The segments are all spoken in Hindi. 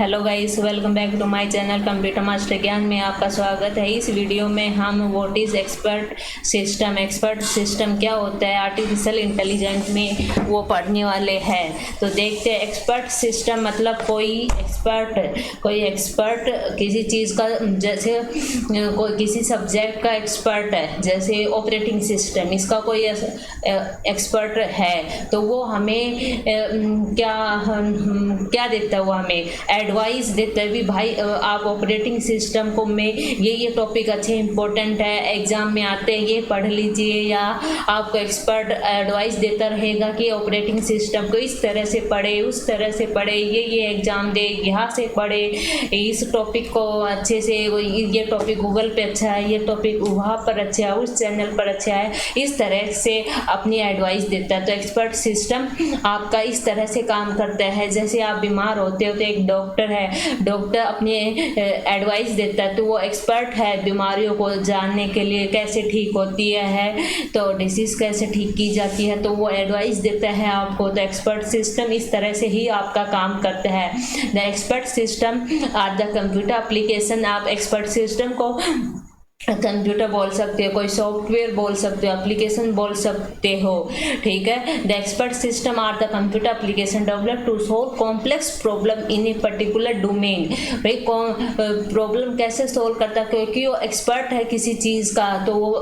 Hello guys, welcome back to my channel computer master Gyan में आपका स्वागत है। इस वीडियो में हम व्हाट इज एक्सपर्ट सिस्टम क्या होता है आर्टिफिशियल इंटेलिजेंस में वो पढ़ने वाले हैं। तो देखते हैं एक्सपर्ट सिस्टम मतलब कोई एक्सपर्ट किसी चीज़ का, जैसे कोई किसी सब्जेक्ट का एक्सपर्ट है, जैसे ऑपरेटिंग सिस्टम इसका कोई एक्सपर्ट है तो वो हमें क्या देता है, वो हमें एडवाइस देता है भी भाई आप ऑपरेटिंग सिस्टम को में ये टॉपिक अच्छे इंपॉर्टेंट है, एग्जाम में आते हैं, ये पढ़ लीजिए। या आपको एक्सपर्ट एडवाइस देता रहेगा कि ऑपरेटिंग सिस्टम को इस तरह से पढ़े, उस तरह से पढ़े, ये एग्जाम दे, यहाँ से पढ़े, इस टॉपिक को अच्छे से, ये टॉपिक गूगल पे अच्छा है, ये टॉपिक वहाँ पर अच्छा है, उस चैनल पर अच्छा है, इस तरह से अपनी एडवाइस देता है। तो एक्सपर्ट सिस्टम आपका इस तरह से काम करता है। जैसे आप बीमार होते हो तो एक डॉक्टर है, डॉक्टर अपनी एडवाइस देता है, तो वो एक्सपर्ट है बीमारियों को जानने के लिए, कैसे ठीक होती है तो डिसीज कैसे ठीक की जाती है, तो वो एडवाइस देता है आपको। तो एक्सपर्ट सिस्टम इस तरह से ही आपका काम करता है। The expert system are the computer application. आप एक्सपर्ट सिस्टम को कंप्यूटर बोल सकते हो, कोई सॉफ्टवेयर बोल सकते हो, एप्लीकेशन बोल सकते हो, ठीक है। The expert system are the computer application developed to solve complex problem in a particular domain. भाई प्रॉब्लम कैसे सॉल्व करता है, क्योंकि वो एक्सपर्ट है किसी चीज़ का, तो वो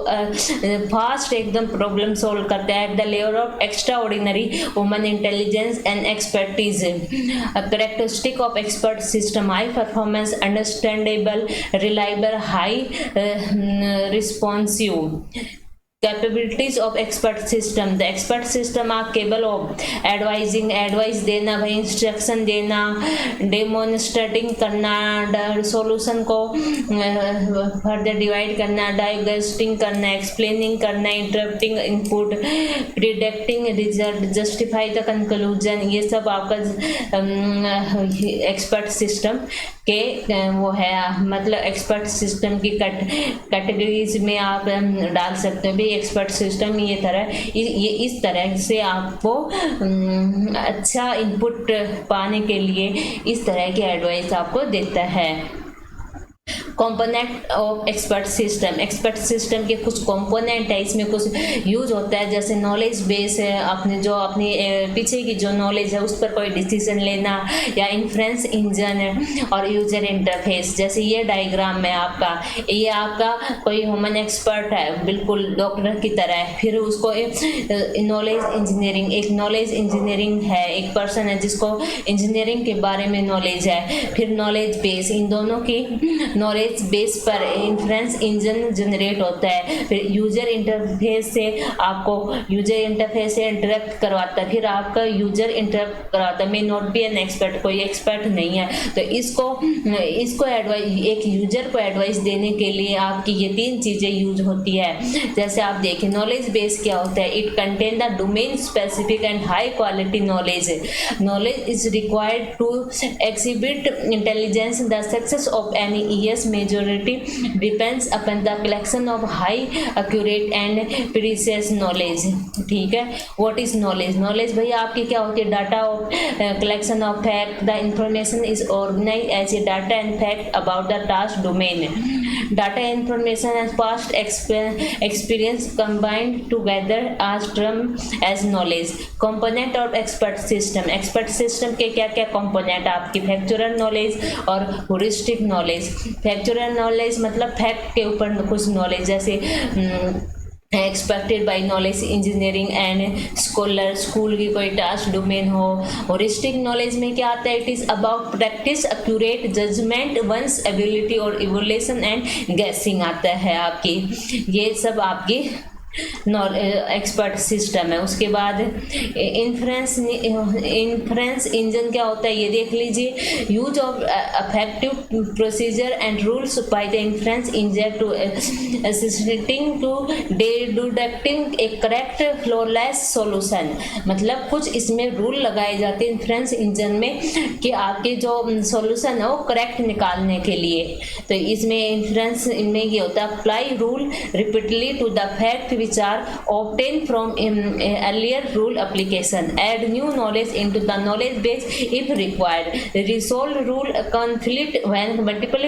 फास्ट एकदम प्रॉब्लम सॉल्व करता है। At the level of extra ordinary human intelligence and expertise. Characteristic of expert system high performance, understandable, reliable, high responsive. Capabilities of expert system. The expert system are capable of advising, advice देना, भाई इंस्ट्रक्शन देना, डेमोन्स्ट्रेटिंग करना, सॉल्यूशन को फर्दर डिवाइड करना, डाइग्रेस्टिंग करना, एक्सप्लेनिंग करना, interrupting input, predicting result, justify the conclusion. ये सब आपका एक्सपर्ट सिस्टम के वो है, मतलब एक्सपर्ट सिस्टम की कैटेगरीज में आप डाल सकते हो। एक्सपर्ट सिस्टम ये इस तरह से आपको अच्छा इनपुट पाने के लिए इस तरह की एडवाइस आपको देता है। कंपोनेंट ऑफ एक्सपर्ट सिस्टम के कुछ कंपोनेंट है, इसमें कुछ यूज होता है, जैसे नॉलेज बेस है, अपने पीछे की जो नॉलेज है उस पर कोई डिसीजन लेना, या इन्फ्रेंस इंजन और यूजर इंटरफेस। जैसे ये डायग्राम में आपका, ये आपका कोई ह्यूमन एक्सपर्ट है, बिल्कुल डॉक्टर की तरह है। फिर उसको एक नॉलेज इंजीनियरिंग है, एक पर्सन है जिसको इंजीनियरिंग के बारे में नॉलेज है। फिर नॉलेज बेस, इन दोनों की नॉलेज बेस पर इन्फ्रेंस इंजन जनरेट होता है। फिर यूजर इंटरफेस से इंटरेक्ट करवाता है, फिर आपका यूजर इंटरेक्ट करवाता है। May not be an expert, कोई एक्सपर्ट नहीं है, तो इसको एडवाइस, एक यूजर को एडवाइस देने के लिए आपकी ये तीन चीजें यूज होती है। जैसे आप देखें, नॉलेज बेस क्या होता है, it contain the domain specific and high quality knowledge is required to exhibit intelligence. The success of any E majority depends upon the collection of high accurate and precise knowledge, ठीक है। what is knowledge भैया आपकी क्या होती है, data of collection of fact, the information is organized as a data and fact about the task domain. Data information and past experience combined together as termed as knowledge. Component of expert system के क्या क्या component आपकी, factual knowledge और heuristic knowledge। factual knowledge मतलब फैक्ट के ऊपर कुछ नॉलेज, जैसे expected by knowledge engineering and school की कोई टास्क डोमेन हो। हॉरिस्टिक नॉलेज में क्या आता है, it is about practice, accurate judgement, once ability और इवोल्यूशन एंड गैसिंग आता है आपकी। ये सब आपकी एक्सपर्ट सिस्टम है। उसके बाद इन्फ्रेंस इंजन क्या होता है, ये देख लीजिए। Use of effective procedure and rules by the inference engine to assisting to deducting a correct flawless solution. मतलब कुछ इसमें रूल लगाए जाते हैं इन्फ्रेंस इंजन में कि आपके जो सॉल्यूशन है वो करेक्ट निकालने के लिए। तो इसमें इन्फ्रेंस में ये होता है, apply rule repeatedly to the fact which are obtained from earlier rule application, add new knowledge into the knowledge base if required, resolve rule conflict when multiple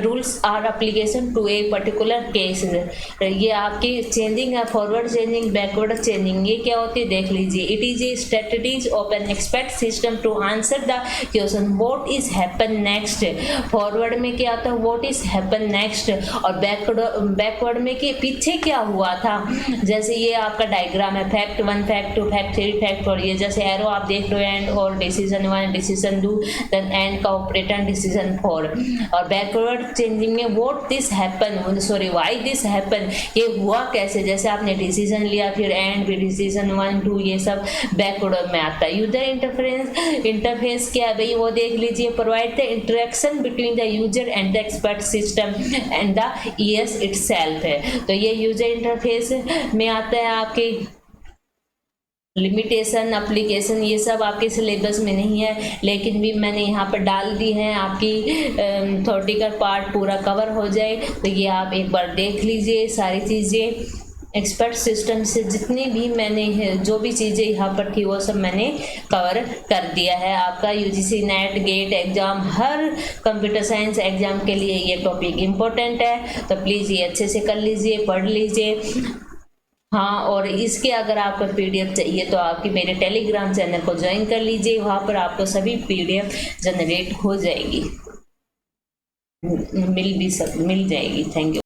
rules are application to a particular case। ये आपकी चेंजिंग है, फॉरवर्ड चेंजिंग, बैकवर्ड चेंजिंग, ये क्या होती है देख लीजिए। It is a strategies of an expert system to answer the question what is happen next. Forward में क्या आता है व्हाट इज हैपन नेक्स्ट, और बैकवर्ड में कि पीछे क्या हुआ था। जैसे ये आपका डायग्राम है, फैक्ट 1, फैक्ट 2, फैक्ट 3, फैक्ट 4, ये जैसे एरो आप देख लो, एंड और डिसीजन 1, डिसीजन 2, देन एंड का ऑपरेटर डिसीजन 4। और बैकवर्ड चेंजिंग में what this happen, sorry why this happen, ये हुआ कैसे। जैसे आपने डिसीजन लिया, फिर एंड, फिर डिसीजन 1, 2, ये सब बैकवर्ड में आता है। यूजर इंटरफेस क्या है भाई, वो देख लीजिए। Provide the interaction between the user and the expert system and the ES itself है। तो ये यूजर इंटरफेस में आता है। आपके लिमिटेशन, एप्लीकेशन, ये सब आपके सिलेबस में नहीं है, लेकिन भी मैंने यहाँ पर डाल दी है। आपकी थ्योरेटिकल पार्ट पूरा कवर हो जाए तो ये आप एक बार देख लीजिए सारी चीज़ें। एक्सपर्ट सिस्टम से जितनी भी मैंने जो भी चीज़ें यहाँ पर थी वो सब मैंने कवर कर दिया है। आपका UGC नेट गेट एग्ज़ाम, हर कंप्यूटर साइंस एग्ज़ाम के लिए ये टॉपिक इम्पोर्टेंट है, तो प्लीज़ ये अच्छे से कर लीजिए, पढ़ लीजिए। हाँ, और इसके अगर आपको PDF चाहिए तो आपकी मेरे टेलीग्राम चैनल को ज्वाइन कर लीजिए, वहाँ पर आपको सभी PDF जनरेट हो जाएगी, मिल जाएगी। Thank you.